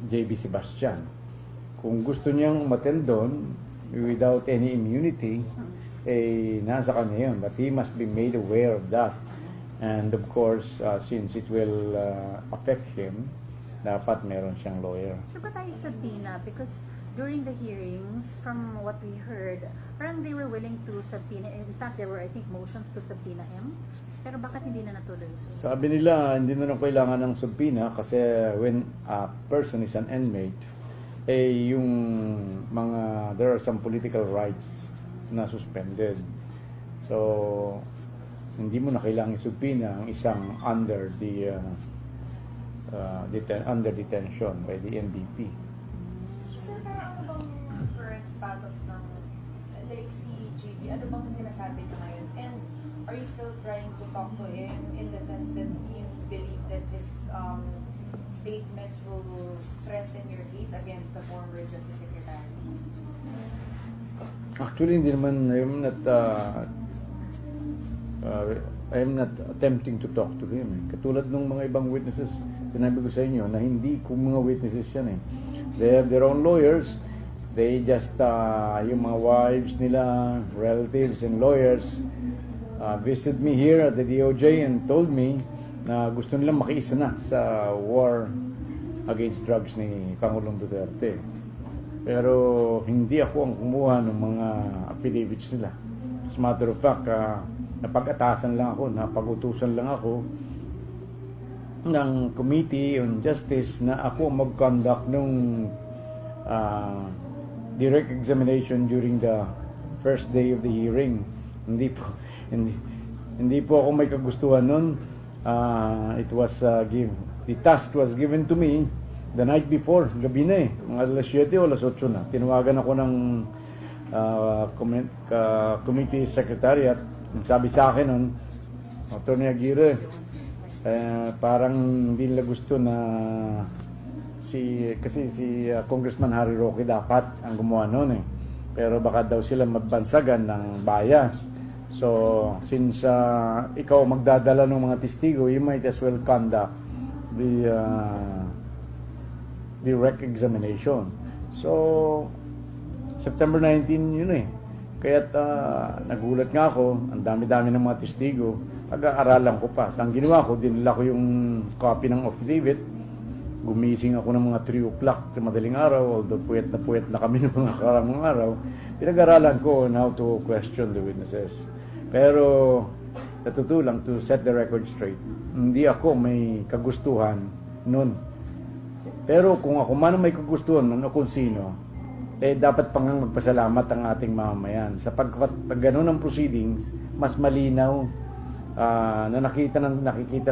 JB Sebastian. Kung gusto niyang umattend doon without any immunity, eh, nasa kanya yun. But he must be made aware of that. And of course, since it will affect him, dapat meron siyang lawyer. Sure ba tayo subpoena? Because during the hearings, from what we heard, parang they were willing to subpoena. In fact, there were, I think, motions to subpoena him. Pero bakit hindi na natuloy? Sabi nila, hindi na kailangan ng subpoena kasi when a person is an inmate, eh, yung there are some political rights na suspended. So, hindi mo na kailangan subpoena ang isang under detention by the NBP. Sir, ano bang current status ng like si JB? Ano bang sinasabi niya ngayon? And are you still trying to talk to him in the sense that you believe that his statements will strengthen your case against the former Justice Secretary? Actually, hindi naman, I'm not attempting to talk to him. Katulad ng mga ibang witnesses, sinabi ko sa inyo na hindi kung mga witnesses yan eh. They have their own lawyers. They just, yung mga wives nila, relatives and lawyers, visited me here at the DOJ and told me na gusto nilang makiisa na sa war against drugs ni Pangulong Duterte. Pero hindi ako ang kumuha ng mga affidavits nila. As a matter of fact, napag-atasan lang ako, napag-utusan lang ako ng Committee on Justice na ako mag-conduct ng direct examination during the first day of the hearing. Hindi po ako may kagustuhan nun. The task was given to me the night before, gabi na eh, mga alas 7 o alas 8 na. Tinawagan ako ng committee secretariat. Sabi sa akin nun, Atty. Aguirre, parang hindi nila gusto na kasi si Congressman Harry Roque dapat ang gumawa nun eh. Pero baka daw sila magbansagan ng bias. So, since ikaw magdadala ng mga testigo, you might as well conduct the direct examination. So, September 19 yun eh. Kaya't nagulat nga ako, ang dami-dami ng mga testigo, pag-aaralan ko pa. So, ang ginawa ko, dinala ko yung copy ng affidavit. Gumising ako ng mga 3 o'clock sa madaling araw, although puwet na kami ng mga karamang araw. Pinag-aralan ko on how to question the witnesses. Pero, natuto lang to set the record straight. Hindi ako may kagustuhan nun. Pero kung ako man may kagustuhan nun o kung sino, eh dapat pang magpasalamat ang ating mamamayan. Sa pag ganun ng proceedings, mas malinaw na nakikita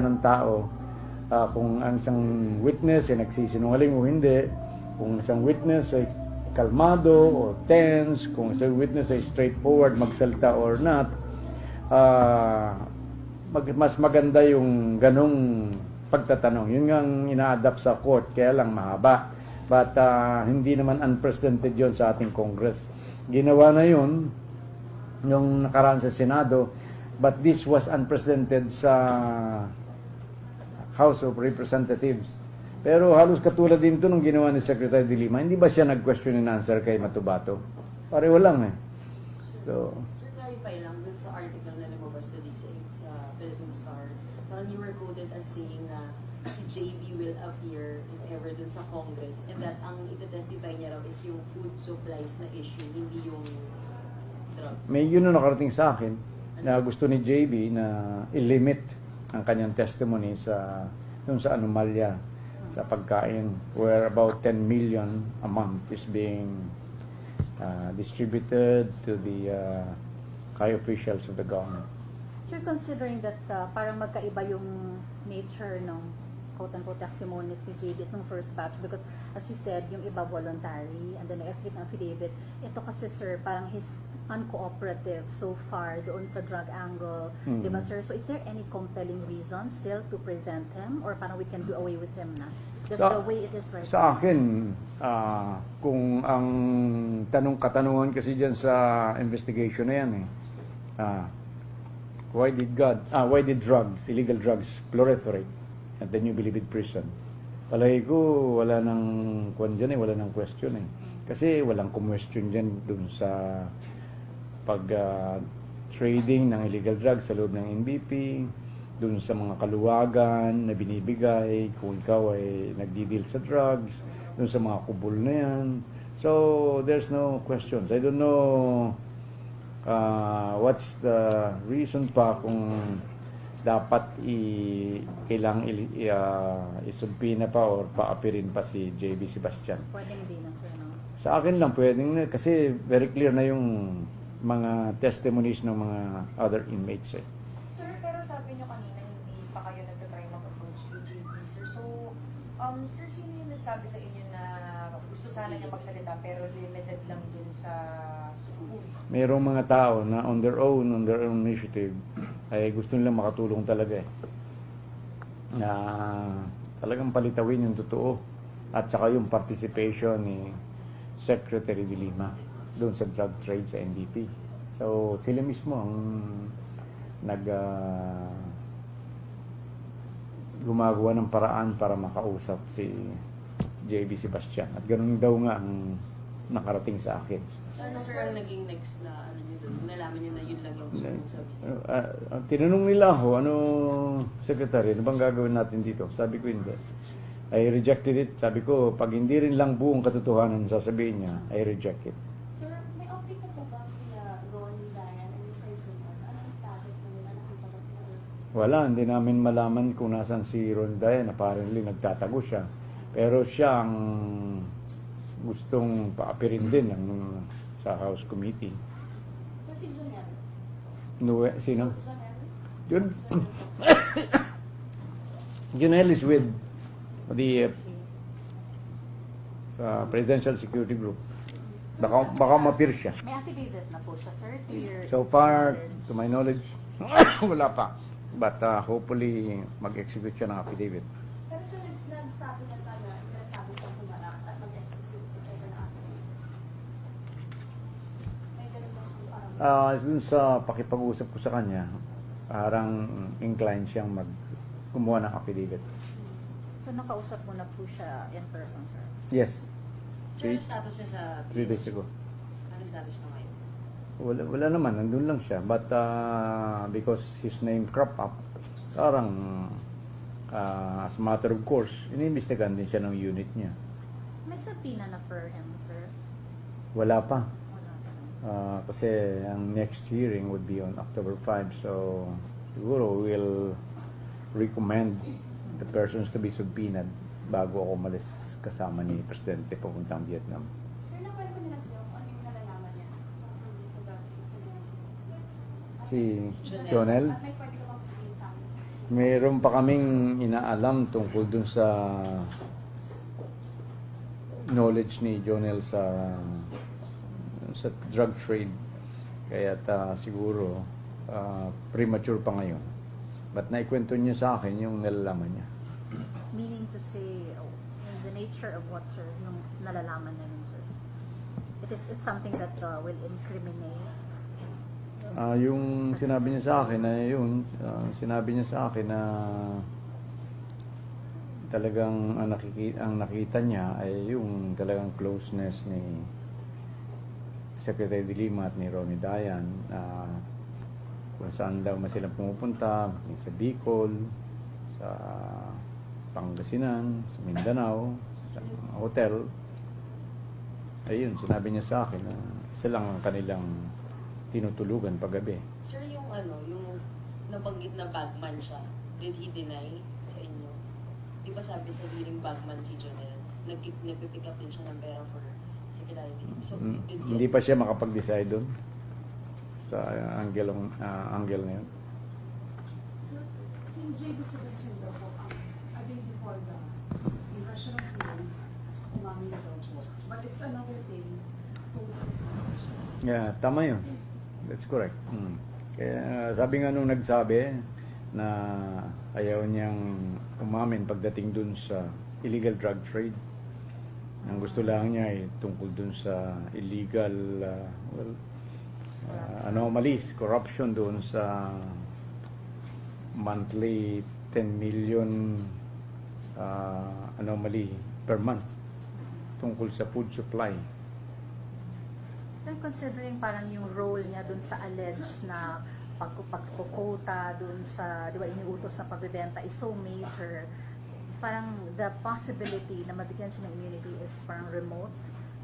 ng tao kung ang isang witness ay nagsisinungaling o hindi, kung isang witness ay kalmado o tense, kung isang witness ay straightforward magsalita or not, mas maganda yung ganong pagtatanong. Yun nga ang ina-adapt sa court, kaya lang mahaba. But hindi naman unprecedented yon sa ating Congress. Ginawa na yun yung nakaraan sa Senado, but this was unprecedented sa House of Representatives. Pero halos katulad din ito nung ginawa ni Secretary de Lima. Hindi ba siya nag-question and answer kay Matubato? Pareho lang eh. So, Sir, clarify lang dun sa article na lumabas today sa Philippine Star. Parang you were quoted as saying na si JB will appear if ever dun sa Congress and that ang iti-testify niya raw is yung food supplies na issue, hindi yung drugs. May yun na nakarating sa akin na gusto ni JB na i-limit ang kanyang testimony sa anomalya sa pagkain, where about 10 million a month is being distributed to the high officials of the government. Sir, considering that parang magkaiba yung nature ng quote-unquote testimonies ni JB itong first batch, because as you said, yung iba voluntary and then next week ng affidavit, ito kasi sir, parang he's uncooperative so far doon sa drug angle, di ba sir? So is there any compelling reason still to present him or parang we can do away with him na? Just the way it is right now. Sa akin, kung ang katanungan kasi dyan sa investigation na yan why did drugs, illegal drugs, proliferate at the New Bilibid prison? palagi ko wala nang kwan dyan wala nang question eh. Kasi walang question dyan dun sa trading ng illegal drugs sa loob ng NBP, dun sa mga kaluwagan na binibigay kung ikaw ay nagdi-deal sa drugs, dun sa mga kubol na yan. So, there's no questions. I don't know what's the reason pa kung dapat kailangang isumpina pa or paapirin pa si JB Sebastian. Pwedeng hindi na, sir, no? Sa akin lang pwedeng na kasi very clear na yung mga testimonies ng mga other inmates eh. Sir, pero sabi niyo kanina hindi pa kayo nagtatry mag-approach kay JB, sir. So, sir, sino yung nagsabi sa inyo na gusto sana niya magsalita pero limited lang dun sa school? Mayroong mga tao na on their own initiative, ay gusto nilang makatulong talaga eh. Na talagang palitawin yung totoo at saka yung participation ni Secretary de Lima doon sa drug trade sa NBP. So, sila mismo ang gumagawa ng paraan para makausap si JB Sebastian. At ganun daw nga ang nakarating sa akin. Ano sir ang naging next na ano nyo doon? Nalaman nyo na yun lang yung gusto mong sabihin? Tinanong nila ako, Secretary, ano bang gagawin natin dito? Sabi ko hindi. I rejected it. Sabi ko, pag hindi rin lang buong katotohanan sasabihin niya, I reject it. Sir, may update na po ba kaya Ronnie, Diane, and yung kay Junior? Anong status na nila? Nakita ba sila? Wala, hindi namin malaman kung nasan si Ron Dayan. Apparently, nagtatago siya. Pero siya ang gustong paapirin din sa House Committee. So, si Junior? Sino? Junior? Junel is with the sa Presidential Security Group. Baka mapir siya. May affidavit na po siya, sir. So far, to my knowledge, wala pa. But hopefully, mag-execute siya ng affidavit. Pero sir, nagsabi na siya na sinasabi sa humarap at mag-execute sa ito na affidavit. May ganun ba siyang parang... Dun sa pakipag-usap ko sa kanya, parang inclined siyang gumawa ng affidavit. So, nakausap mo na po siya in person, sir? Yes. Sir, ano status niya sa 3 days ago. Ano status niya ngayon? Wala naman, nandun lang siya. But because his name cropped up, parang as a matter of course, inimbestigahan din siya ng unit niya. May subpoena na for him, sir? Wala pa. Wala pa. Kasi ang next hearing would be on October 5. So, siguro we'll recommend the persons to be subpoenaed bago ako umalis kasama ni Presidente papuntang Vietnam. Sir, nakwento nila sa'yo kung ano yung nalalaman niya sa dati. Si Jonel, At may pwede ka bang sabihin sa amin? mayroon pa kaming inaalam tungkol dun sa knowledge ni Jonel sa drug trade. Kaya siguro premature pa ngayon. But naikwento niya sa akin yung nalalaman niya. Meaning to say, in the nature of what, sir, yung nalalaman na yun, sir? It's something that will incriminate. Yung sinabi niya sa akin na sinabi niya sa akin na talagang ang nakita niya ay yung talagang closeness ni Secretary de Lima at ni Ronnie Dayan, kung saan daw silang pumupunta, sa Bicol, sa Pangasinan, sa Mindanao, sa mga hotel. Ayun, sinabi niya sa akin na isa lang ang kanilang tinutulugan paggabi. Sir, yung nabanggit na bagman siya, did he deny sa inyo? Di ba sabi sa hearing bagman si Jonel, nagpipick up din siya ng pera for Secretary. So, did he... Hindi pa siya makapag-decide doon sa angle na yun. So, si JB Sebastian daw po, a day before the Russian hearing, umamin na daw po. But it's another thing to his Yeah, tama yun. That's correct. Kaya sabi nga nung nagsabi na ayaw niyang umamin pagdating dun sa illegal drug trade. Ang gusto lang niya ay tungkol dun sa illegal anomalies, corruption doon sa monthly 10 million anomaly per month tungkol sa food supply. So considering parang yung role niya dun sa alleged na pagkukota dun sa, di ba, iniutos na pagbebenta is so major, parang the possibility na mabigyan siya ng immunity is parang remote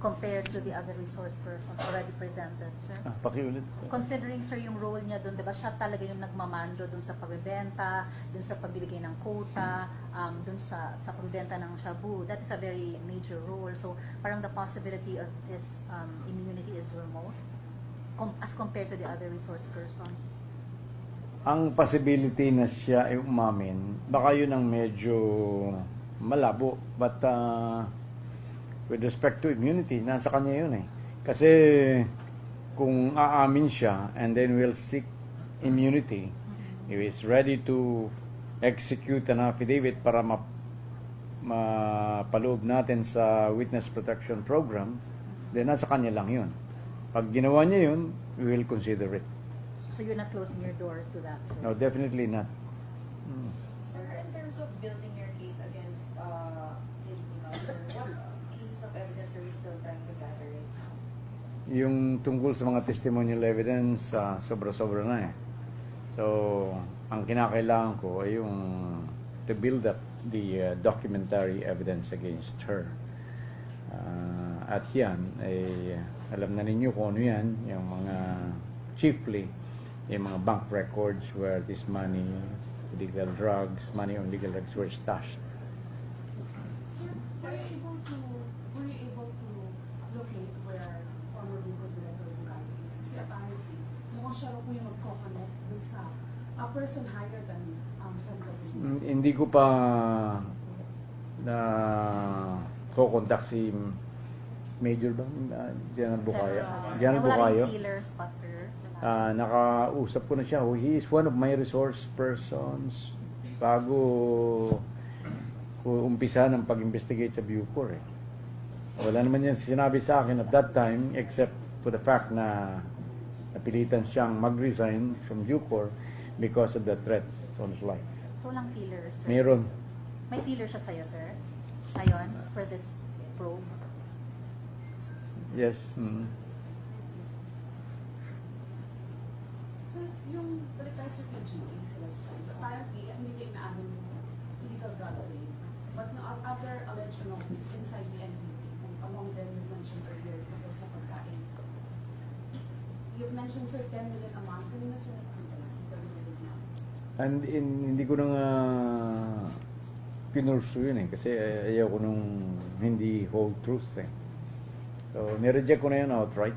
compared to the other resource persons already presented, sir. Pakiulit. Considering, sir, yung role niya dun, di ba, siya talaga yung nagmamando dun sa pagbebenta, dun sa pagbibigay ng quota, dun sa pagbebenta ng shabu. That is a very major role. So, parang the possibility of his immunity is remote as compared to the other resource persons. Ang possibility na siya ay umamin, baka yun ang medyo malabo. But with respect to immunity, nasa kanya yun eh. Kasi kung aamin siya and then will seek immunity, if he's ready to execute an affidavit para mapaloob natin sa witness protection program, then nasa kanya lang yun. Pag ginawa niya yun, we will consider it. So you're not closing your door to that, sir? No, definitely not. Sir, in terms of building your case against Filipino, sir, what pieces of evidence are you still trying to gather right now? Yung tungkol sa mga testimonial evidence, sobra-sobra na eh. So, ang kinakailangan ko ay yung to build up the documentary evidence against her. At yan, ay alam na ninyo kung ano yan, yung mga chiefly, yung mga bank records where this money, illegal drugs, money on illegal drugs were stashed. Sir, were you able to locate where former Bicol Director Bugatti is? Kasi apparently, mukhang siya po yung mag-connect dun sa a person higher than Senator Bicol. Hindi ko pa na ko-contact si Major ba? General Bukayo. General Wala Bukayo. rin sealers pa, sir? Nakausap ko na siya. He is one of my resource persons bago ko umpisa ng pag-investigate sa Bucor eh. Wala naman yan sinabi sa akin at that time except for the fact na napilitan siyang mag-resign from Bucor because of the threats on his life. So walang feelers, sir? Meron. May feeler siya sa'yo, sir? Ngayon, for this probe? Yes. So, yung request refugee sila sa apparently, hindi kayo inaamin yung illegal drug trade. But yung other alleged anomalies inside the NPT, among them you mentioned earlier tungkol sa pagkain. You've mentioned, sir, 10 million a month. Ano na sir nakikita? And hindi ko nang pinursu yun eh. Kasi ayaw ko nung hindi whole truth eh. So, nireject ko na yun outright.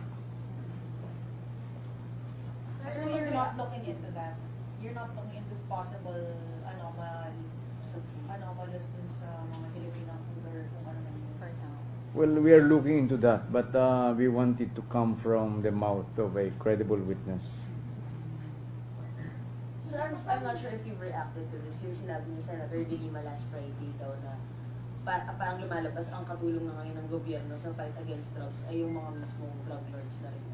So you're not looking into that? You're not looking into possible anomalous dun sa mga Filipino food or kung ano man yun? For now. Well, we are looking into that, but we want it to come from the mouth of a credible witness. So I'm not sure if you've reacted to this. Yung sinabi ni Senator De Lima last Friday daw na parang lumalabas ang katulong na ngayon ng gobyerno sa fight against drugs ay yung mga mismong drug lords na rin.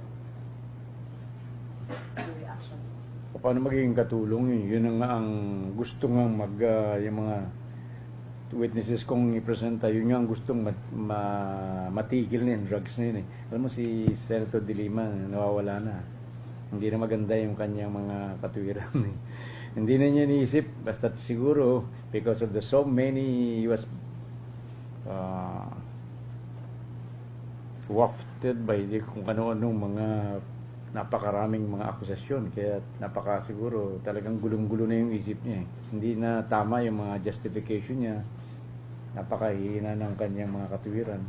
Your reaction? Paano magiging katulong yun? Yun ang gusto nga yung mga witnesses kong i-presenta, yun nga ang gustong matigil na yung drugs na yun eh. Alam mo si Senator De Lima, nawawala na. Hindi na maganda yung kanyang mga katuwiran eh. Hindi na niya niisip, basta siguro because of the so many, he was wafted by kung ano-anong mga napakaraming mga akusasyon, kaya siguro talagang gulong-gulo na yung isip niya eh. Hindi na tama yung mga justification niya, napakahina ng kanyang mga katuwiran.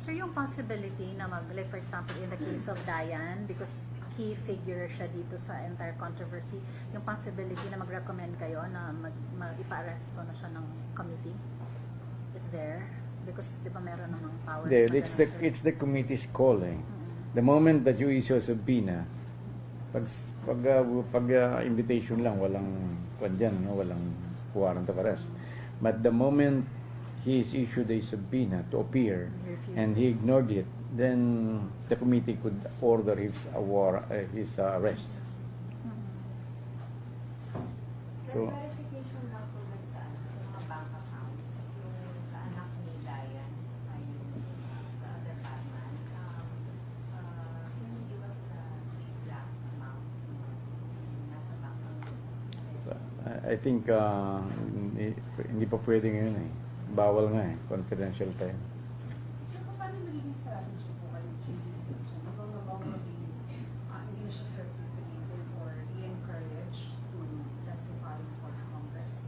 Sir, yung possibility na like for example in the case of Dayan, because key figure siya dito sa entire controversy, yung possibility na mag-recommend kayo na ipa-arrest na siya ng committee is there? Because di ba meron namang powers? It's the committee's call eh. The moment that you issue a subpoena, pag invitation lang, walang walang warrant of arrest. But the moment he is issued a subpoena to appear and he ignored it, then the committee could order his arrest. So, verification na po sa mga bank accounts. I think hindi pa pwede ngayon eh. Bawal nga eh. Confidential tayo. So, paano magiging strategy po kayo in this question? Hanggang na bang hindi na siya certificated or i-encourage to testify for Congress?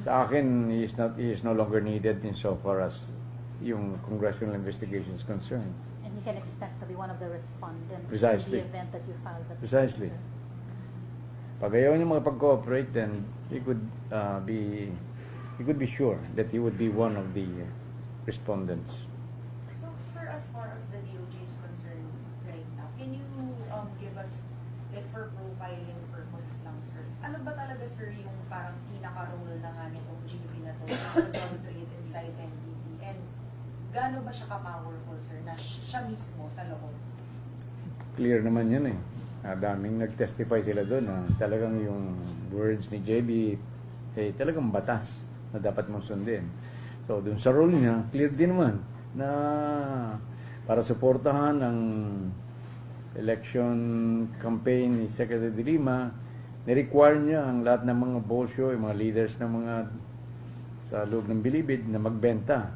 Sa akin, he is no longer needed insofar as yung congressional investigation is concerned. And you can expect to be one of the respondents Precisely. in the event that you file the Precisely. Pag ayaw niya makapag-cooperate, then he could be sure that he would be one of the respondents. So, sir, as far as the DOJ is concerned right now, can you give us, like, for profiling purposes lang, sir, ano ba talaga, sir, yung parang pinaka-role na nga nitong GV na to, to it inside NBT? And gaano ba siya ka-powerful, sir, na siya mismo sa loob? Clear naman yun eh. Daming nag-testify sila doon na talagang yung words ni JB eh talagang batas na dapat mong sundin. So doon sa role niya, clear din naman na para suportahan ang election campaign ni Secretary de Lima, ni-require niya ang lahat ng mga bolsyo, yung mga leaders ng mga sa loob ng Bilibid na magbenta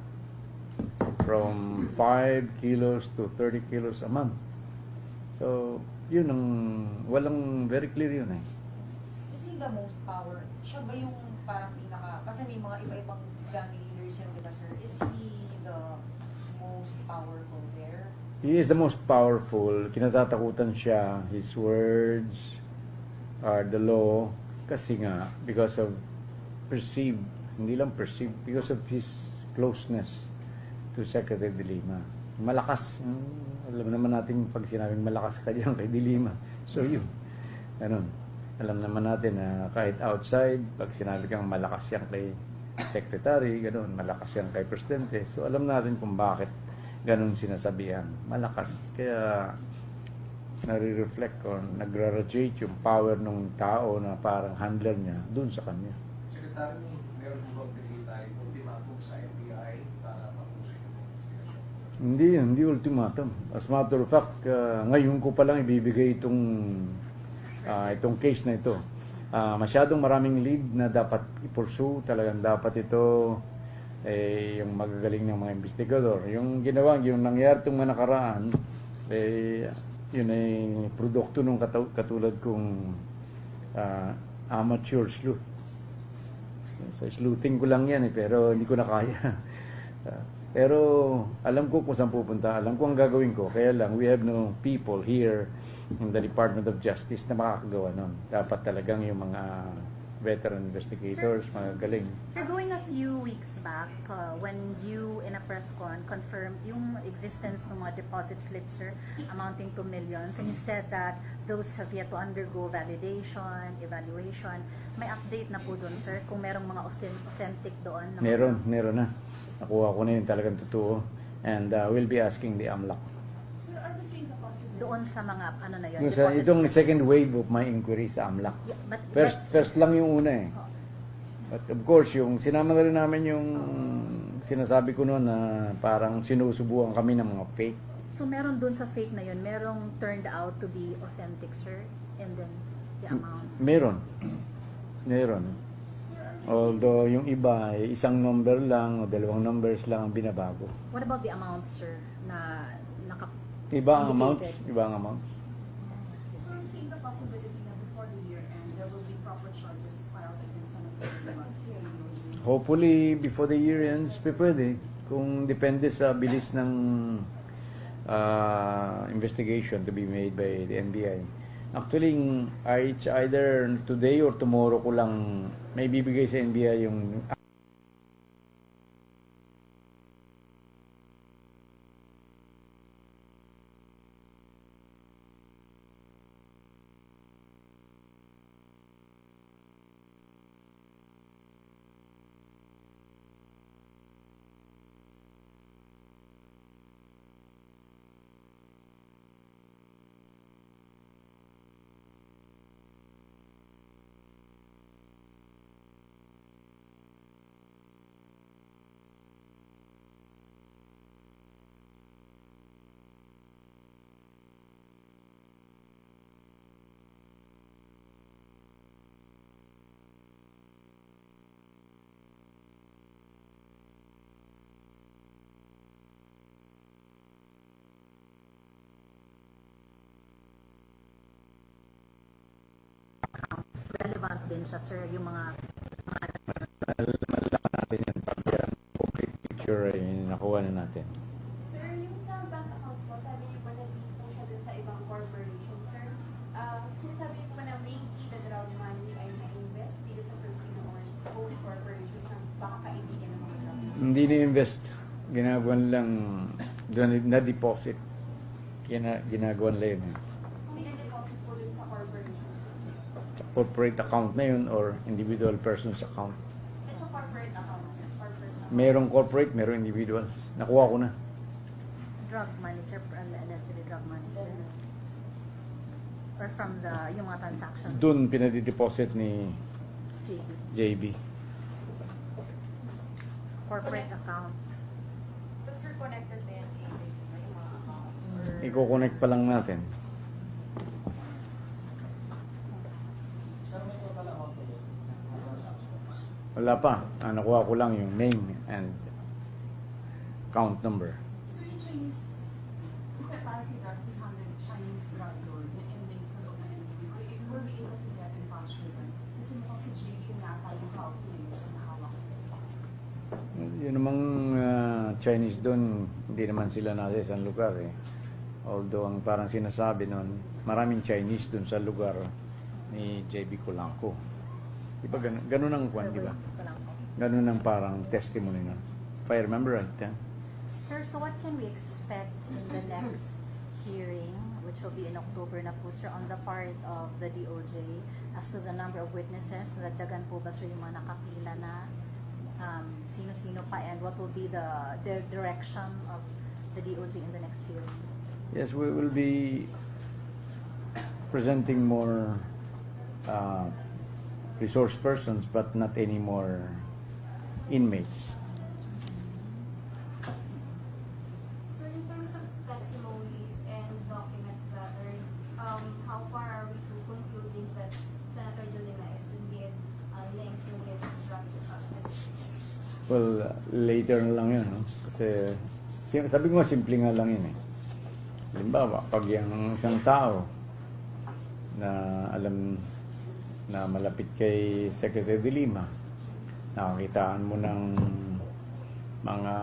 from 5 kilos to 30 kilos a month. So, yun ang walang very clear yun eh. Is he the most power? Siya ba yung parang pinaka, kasi may mga iba-ibang family leaders yan, diba, sir? Is he the most powerful there? He is the most powerful. Kinatatakutan siya. His words are the law. Kasi nga, because of perceived, hindi lang perceived, because of his closeness to Secretary de Lima. Malakas. Alam naman natin pag sinabing malakas ka diyan kay de Lima. So yun. Ganun. Alam naman natin na kahit outside, pag sinabi kang malakas yan kay Secretary, ganun, malakas yan kay Presidente. So alam natin kung bakit ganun sinasabihan. Malakas. Kaya nare-reflect or nagra-radiate yung power ng tao na parang handler niya dun sa kanya. Secretary, meron mo bang pinili tayo ultimatum sa NBI para mapusin yung investigation? Hindi ultimatum. As a matter of fact, ngayon ko pa lang ibibigay itong case na ito. Masyadong maraming lead na dapat i-pursue. Talagang dapat ito yung magagaling ng mga investigador. Yung nangyari itong mga nakaraan, yun ay produkto ng katulad kong amateur sleuth. Sa sleuthing ko lang yan pero hindi ko na kaya. Pero alam ko kung saan pupunta, alam ko ang gagawin ko. Kaya lang, we have no people here in the Department of Justice na makakagawa nun. Dapat talagang yung mga veteran investigators, mga galing. You're going a few weeks back when you, in a press con, confirmed yung existence ng mga deposit slips, sir, amounting to millions. And you said that those have yet to undergo validation, evaluation. May update na po doon, sir, kung merong mga authentic doon? Meron na. Nakuha ko na yun talagang totoo. And we'll be asking the AMLAC. Sir, are we seeing the possibility? Doon sa mga, ano na yun? Yung sa, deposit itong slips? second wave of my inquiry sa AMLAC. Yeah, but First lang yung una eh. But of course, yung sinama na rin namin yung sinasabi ko noon na parang sinusubukan kami ng mga fake. So meron dun sa fake na yun, merong turned out to be authentic, sir? And then the amounts? Meron. Although yung iba ay isang number lang o dalawang numbers lang ang binabago. What about the amounts, sir, na naka... Iba ang indicated? amounts. So are we seeing the possibility na before the year end, there will be proper charges filed against some of the Hopefully, before the year ends, pwede. Kung depende sa bilis ng investigation to be made by the NBI. Actually, it's either today or tomorrow ko lang may bibigay sa NBI yung din siya, sir, yung mga Malaman natin yan pag complete picture ay nakuha na natin. Sir, yung sa bank account po, sabi niyo po na di po siya dun sa ibang corporation, sir. Sinasabi niyo po na may the ground money ay na-invest dito sa Filipino or own corporation na baka kaibigan ng mga ground. Hindi na-invest. Ginagawa lang na-deposit. Ginagawa nila yun. Hindi na-deposit po dun sa corporation. Sa corporate account na yun or individual person's account. It's a corporate account, sir. Corporate account. Merong corporate, merong individuals. Nakuha ko na. drug money, sir, allegedly drug money, sir. Or from yung mga transactions. Doon pinadideposit ni JB. JB. Corporate account. Tapos sir, connected na yan kay yung mga accounts? Or Iko-connect pa lang natin. Wala pa. Nakuha ko lang yung name and account number. So yung Chinese, kasi apparently that 300 Chinese drug lord na inmates sa loob ng NBD, if we were able to get in touch with them, kasi mukhang si JB na yung calculator na hawak. Yun namang Chinese doon, hindi naman sila nasa isang lugar eh. Although ang parang sinasabi noon, maraming Chinese doon sa lugar ni JB Colanco. Di ba ganun ang kwan, di ba? Ganun ang parang testimony na. If I remember right, Sir, so what can we expect in the next hearing, which will be in October na po, sir, on the part of the DOJ as to the number of witnesses? Nadagdagan po ba, sir, yung mga nakapila na sino-sino pa, and what will be the direction of the DOJ in the next hearing? yes, we will be presenting more resource persons, but not any more inmates. So in terms of testimonies and documents gathered, how far are we to concluding that Senator De Lima is indeed linked to this drug offense? Well, later na lang yun, no? Kasi sabi ko nga, simple nga lang yun eh. Halimbawa, pag yung isang tao na alam na malapit kay Secretary De Lima, nakakitaan mo ng mga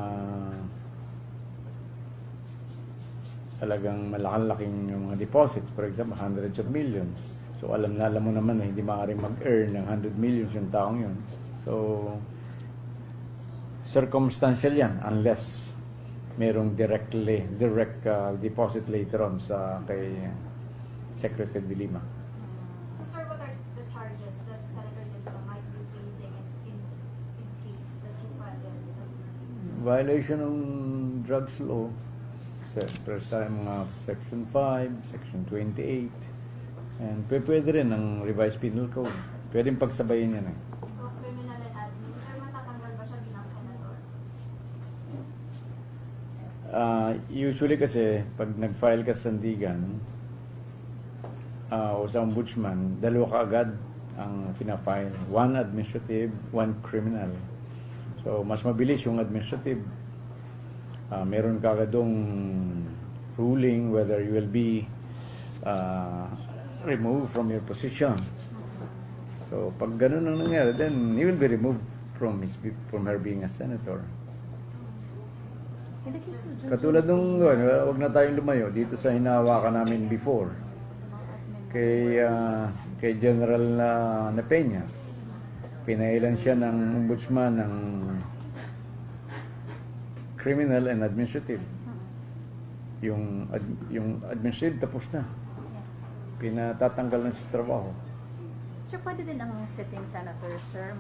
talagang malaking mga deposits, for example, hundreds of millions. So alam mo naman na hindi maaaring mag-earn ng 100 millions yung taong yun. So circumstantial yan unless merong direct deposit later on sa kay Secretary De Lima. So sir, what are the charges that Senator De Lima might be facing in case that you file the case? Violation ng drugs law, first time mga Section 5, Section 28, and pwede rin ng revised penal code. Pwedeng pagsabayin yan eh. So criminal and admin, sir, matatanggal ba siya bilang senator? Usually kasi, pag nag-file ka sa sandigan o sa ombudsman, dalawa ka agad ang pinafile. One administrative, one criminal. So, mas mabilis yung administrative. Meron ka agadong ruling whether you will be removed from your position. So, pag ganun ang nangyari, then you will be removed from her being a senator. In the case of Judge Katulad nung, wag na tayong lumayo, dito sa hinahawakan namin before, kay General Napeñas. Pinailan siya ng ombudsman ng criminal and administrative. Yung administrative tapos na. Pinatatanggal na sa trabaho. Sir, pwede din ang sitting senator, sir,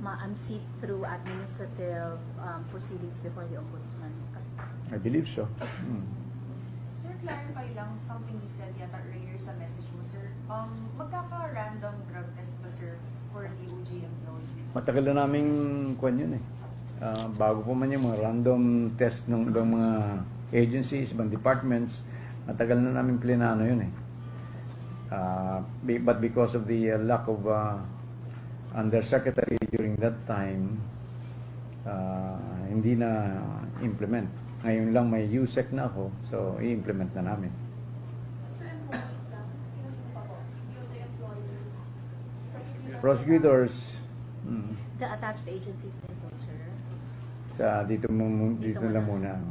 ma-unseat through administrative proceedings before the ombudsman. I believe so. Sir, clarify lang something you said yata earlier sa message mo, sir. Magkaka-random drug test ba, sir, for an DOJ employee? Matagal na naming kwan yun eh. Bago po man yung mga random test ng ibang mga agencies, ibang departments, matagal na namin plinano yun eh. But because of the lack of undersecretary during that time, hindi na implement. Ngayon lang may USEC na ako, so i-implement na namin. Sir, employees lang. Sino pa po? DOJ employees. Prosecutors, The attached agencies din po, sir. dito lang muna.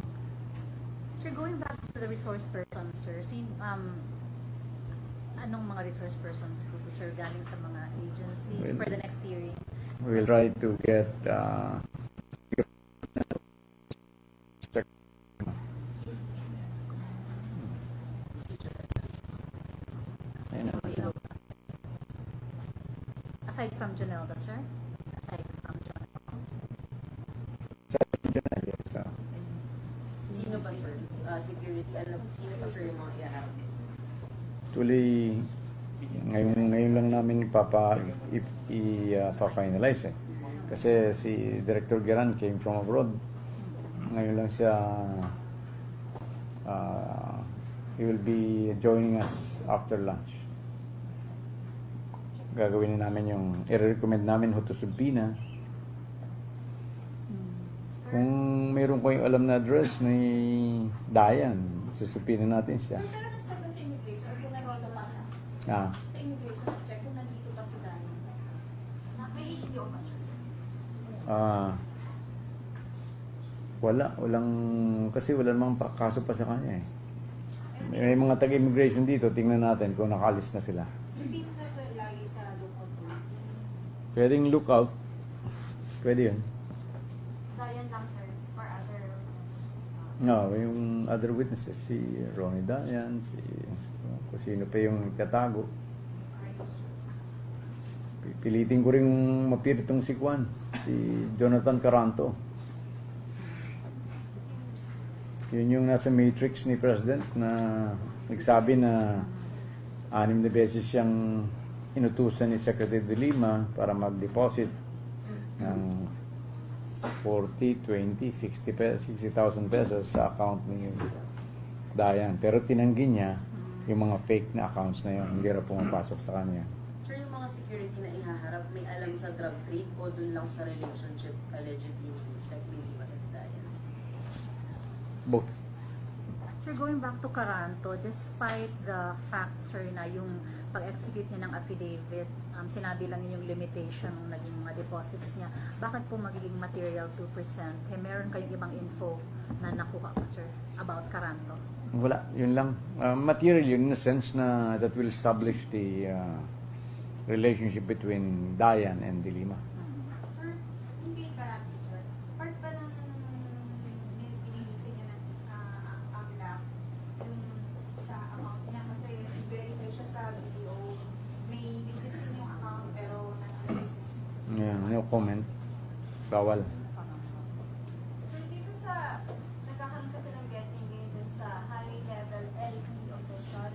Sir, going back to the resource persons, sir, anong mga resource persons po, sir, galing sa mga agencies Well, for the next hearing? We will try to get Aside from Janelda, sir? Aside from Janelda. Sino ba, sir? Security, sino ba, sir, yung mga iharap? Actually, ngayon lang namin i-finalize eh. Kasi si Director Geran came from abroad. Ngayon lang siya he will be joining us after lunch. Gagawin namin i-recommend namin ho to subpoena. Kung meron kayong alam na address ni Dayan, susubpoena natin siya. Sir, pero nasa ba sa immigration? Kung nandito pa siya? Ah. Sa immigration, sir, kung nandito pa si Daniel? May HDO pa, sir? Kasi wala namang kaso pa sa kanya eh. May mga taga-immigration dito, tingnan natin kung nakalis na sila. Hindi na sir lagi sa lookout po. Pwedeng lookout. Pwede yun. Dayan lang, sir, for other No, yung other witnesses, si Ronnie Dayan, kung sino pa yung tatago. Pilitin ko rin mapilit itong si Juan, si Jonathan Caranto. Yun yung nasa matrix ni President na nagsabi na 6 na beses siyang inutusan ni Secretary de Lima para mag-deposit ng 40, 20, 60,000 pesos sa account ni Dayan. Pero tinanggi niya yung mga fake na accounts na yun. Hindi raw pumapasok sa kanya. Sir, yung mga security na ihaharap, may alam sa drug trade o dun lang sa relationship allegedly ni Secretary Lima at Dayan? Both. Sir, going back to Caranto, despite the fact, sir, na yung pag-execute niya ng affidavit, sinabi lang yung limitation ng naging mga deposits niya, bakit po magiging material 2%? Meron kayong ibang info na nakuha pa, sir, about Caranto? Wala, yun lang. Material yun in the sense na that will establish the relationship between Dayan and De Lima. Sir, hindi karami, sir. Part ba ng pinilisin niya ang last yung sa account niya? Kasi i-verify siya sa video. May existing yung account pero non-analyze na. Yeah, no comment. Bawal. Sir, dito sa nagkakaroon kasi ng guessing game dun sa high-level LP official,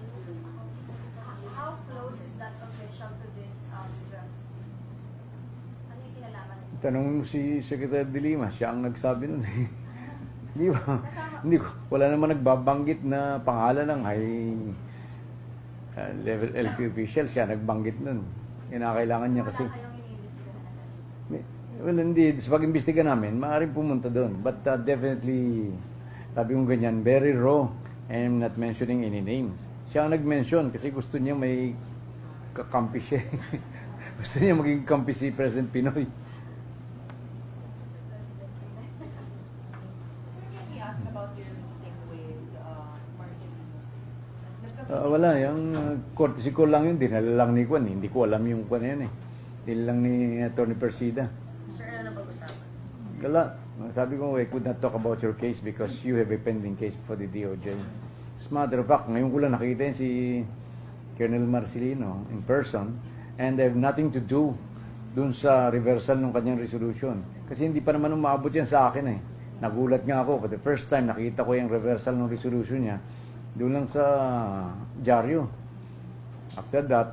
how close is that official to this drugs? Ano yung kinalaman niya? Tanong mo si Secretary de Lima, siya ang nagsabi nun. Di ba? Hindi ko, wala naman nagbabanggit na pangalan ng level LP official, siya nagbanggit nun. Kinakailangan niya kasi. Wala kayong iniimbestigahan? Well, hindi. Sa pag-imbestiga namin, maaaring pumunta doon. But definitely, sabi ko ganyan, very raw. I'm not mentioning any names. Siya ang nag-mention kasi gusto niya may kakampi siya. Gusto niya maging kampi si President Pinoy. Sir, can we ask about your meeting with Marcelino? Wala, yung courtesy call lang yun. Dinala lang ni Juan. Hindi ko alam yung Juan yan eh. Dinala lang ni Attorney Persida. Sir, ano na pag-usapan? Wala. Sabi ko, I could not talk about your case because you have a pending case for the DOJ. As a matter of fact, ngayon ko lang nakita yun si Colonel Marcelino in person and I have nothing to do dun sa reversal ng kanyang resolution. Kasi hindi pa naman umabot yan sa akin eh. Nagulat nga ako. For the first time, nakita ko yung reversal ng resolution niya doon lang sa dyaryo. After that,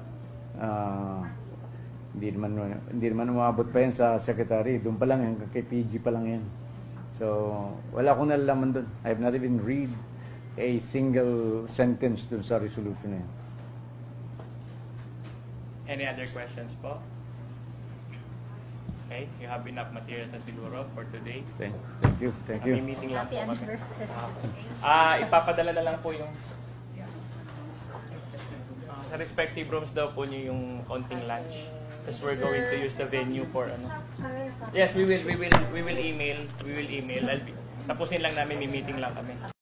hindi naman umabot pa yan sa secretary. Doon pa lang yan, kay PG pa lang yan. So, wala akong nalalaman doon. I have not even read a single sentence doon sa resolution na yan. Any other questions po? Okay, you have enough materials na siguro for today. Thank you. May meeting lang Happy po kami. anniversary. Ipapadala na lang po yung sa respective rooms daw po niyo yung konting lunch. Because we're going to use the venue for ano. Yes, we will email. Tapusin lang namin, may meeting lang kami.